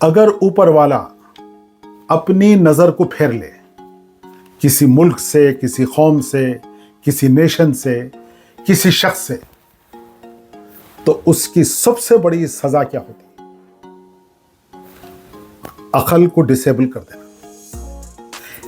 अगर ऊपर वाला अपनी नजर को फेर ले किसी मुल्क से, किसी कौम से, किसी नेशन से, किसी शख्स से, तो उसकी सबसे बड़ी सजा क्या होती है? अकल को डिसेबल कर देना।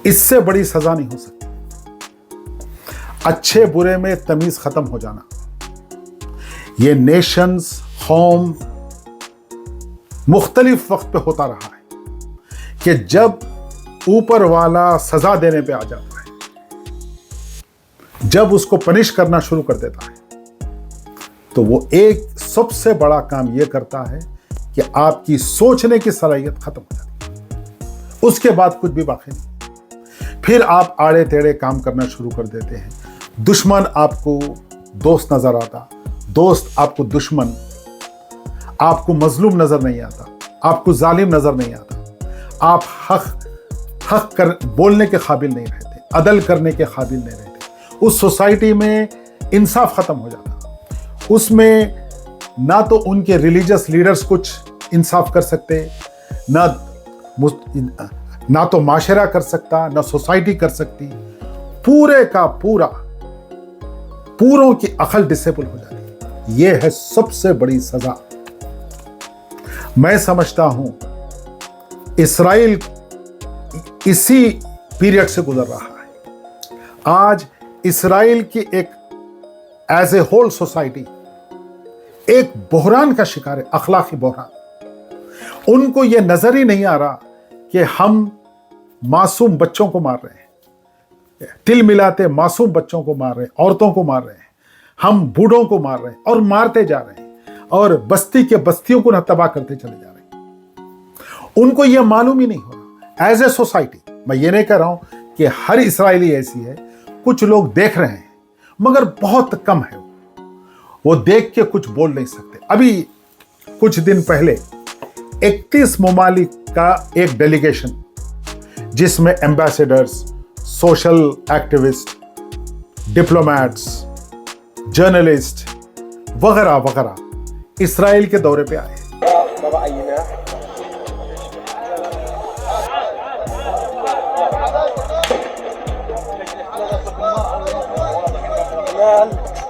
इससे बड़ी सजा नहीं हो सकती। अच्छे बुरे में तमीज खत्म हो जाना। ये नेशंस, कौम मुख्तलिफ वक्त पे होता रहा है कि जब ऊपर वाला सजा देने पे आ जाता है, जब उसको पनिश करना शुरू कर देता है, तो वो एक सबसे बड़ा काम ये करता है कि आपकी सोचने की सलाहियत खत्म हो जाती है। उसके बाद कुछ भी बाकी नहीं। फिर आप आड़े टेढ़े काम करना शुरू कर देते हैं। दुश्मन आपको दोस्त नजर आता, दोस्त आपको दुश्मन, आपको मजलूम नजर नहीं आता, आपको जालिम नजर नहीं आता, आप हक कर बोलने के काबिल नहीं रहते, अदल करने के काबिल नहीं रहते। उस सोसाइटी में इंसाफ खत्म हो जाता। उसमें ना तो उनके रिलीजियस लीडर्स कुछ इंसाफ कर सकते, ना तो माशरा कर सकता, ना सोसाइटी कर सकती। पूरे का पूरों की अकल डिसेबल हो जाती है। यह है सबसे बड़ी सजा। मैं समझता हूं इस्राइल इसी पीरियड से गुजर रहा है। आज इस्राइल की एक एज ए होल सोसाइटी एक बहरान का शिकार है, अखलाकी बहरान। उनको यह नजर ही नहीं आ रहा कि हम मासूम बच्चों को मार रहे हैं, तिल मिलाते मासूम बच्चों को मार रहे हैं, औरतों को मार रहे हैं, हम बूढ़ों को मार रहे हैं और मारते जा रहे हैं, और बस्ती के बस्तियों को न तबाह करते चले जा रहे हैं। उनको यह मालूम ही नहीं हो रहा। एज ए सोसाइटी, मैं ये नहीं कह रहा हूं कि हर इसराइली ऐसी है, कुछ लोग देख रहे हैं मगर बहुत कम है। वो देख के कुछ बोल नहीं सकते। अभी कुछ दिन पहले 31 ममालिक का एक डेलीगेशन, जिसमें ambassadors, social activist, diplomats, journalist वगैरह वगैरह इस्राइल के दौरे पे आए।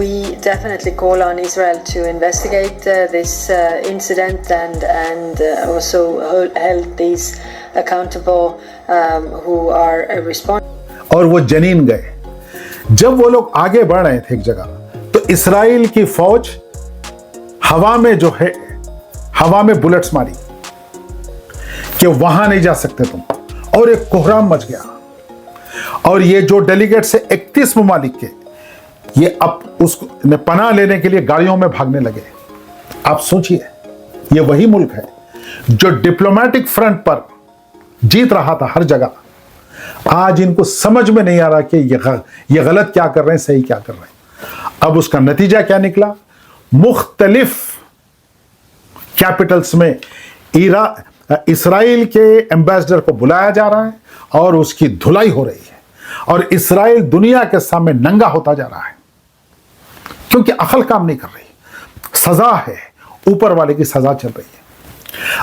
We definitely call on Israel to investigate this incident and also hold these accountable who are responsible. और वो जनीन गए। जब वो लोग आगे बढ़ रहे थे एक जगह, तो इसराइल की फौज हवा में बुलेट्स मारी कि वहां नहीं जा सकते तुम, और एक कोहराम मच गया। और ये जो डेलीगेट से 31 ममालिक के, ये अब उसको पनाह लेने के लिए गाड़ियों में भागने लगे। आप सोचिए, ये वही मुल्क है जो डिप्लोमेटिक फ्रंट पर जीत रहा था हर जगह। आज इनको समझ में नहीं आ रहा कि ये गलत क्या कर रहे हैं, सही क्या कर रहे हैं। अब उसका नतीजा क्या निकला? मुख्तलिफ कैपिटल्स में इसराइल के एम्बेसडर को बुलाया जा रहा है और उसकी धुलाई हो रही है, और इसराइल दुनिया के सामने नंगा होता जा रहा है, क्योंकि अकल काम नहीं कर रही। सजा है, ऊपर वाले की सजा चल रही है।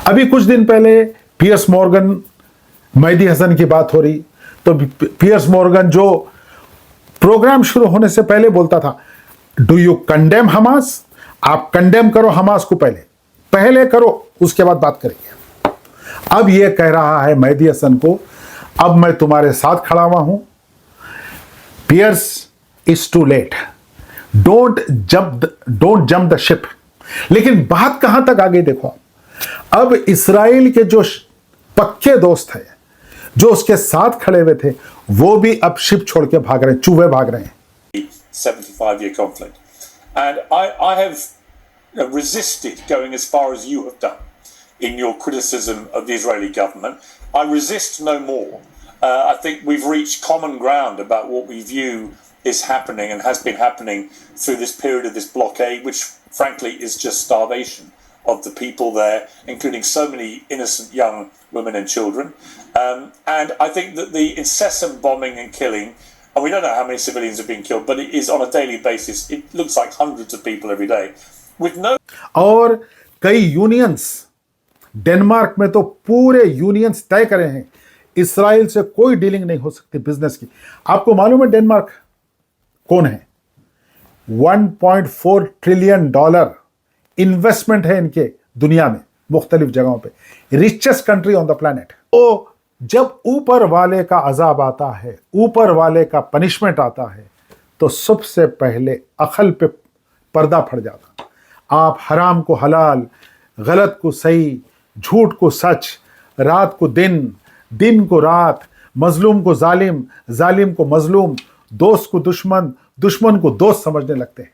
अभी कुछ दिन पहले पियर्स मॉर्गन, मेहदी हसन की बात हो रही, तो पियर्स मॉर्गन जो प्रोग्राम शुरू होने से पहले बोलता था, डू यू कंडेम हमास? आप कंडेम करो हमास को, पहले करो, उसके बाद बात करेंगे। अब यह कह रहा है मेहदी हसन को, अब मैं तुम्हारे साथ खड़ा हुआ हूं, pierce is too late, don't jump the ship. लेकिन बात कहां तक आ गई देखो। अब इसराइल के जो पक्के दोस्त हैं, जो उसके साथ खड़े हुए थे, वो भी अब शिप छोड़ के भाग रहे हैं, चूहे भाग रहे हैं। 75-year conflict, and I have resisted going as far as you have done in your criticism of the Israeli government. I resist no more. I think we've reached common ground about what we view is happening and has been happening through this period of this blockade, which frankly is just starvation of the people there, including so many innocent young women and children. And I think that the incessant bombing and killing, and we don't know how many civilians have been killed, but it is on a daily basis. It looks like hundreds of people every day with no. और कई unions, Denmark में तो पूरे unions तय करे हैं Israel से कोई डीलिंग नहीं हो सकती बिजनेस की। आपको मालूम है डेनमार्क कौन है? 1.4 ट्रिलियन डॉलर इन्वेस्टमेंट है इनके दुनिया में मुख्तलिफ जगहों पे, richest country on the planet. तो जब ऊपर वाले का अजाब आता है, ऊपर वाले का पनिशमेंट आता है, तो सबसे पहले अकल पे पर्दा फट जाता। आप हराम को हलाल, गलत को सही, झूठ को सच, रात को दिन, दिन को रात, मजलूम को जालिम, जालिम को मजलूम, दोस्त को दुश्मन, दुश्मन को दोस्त समझने लगते हैं।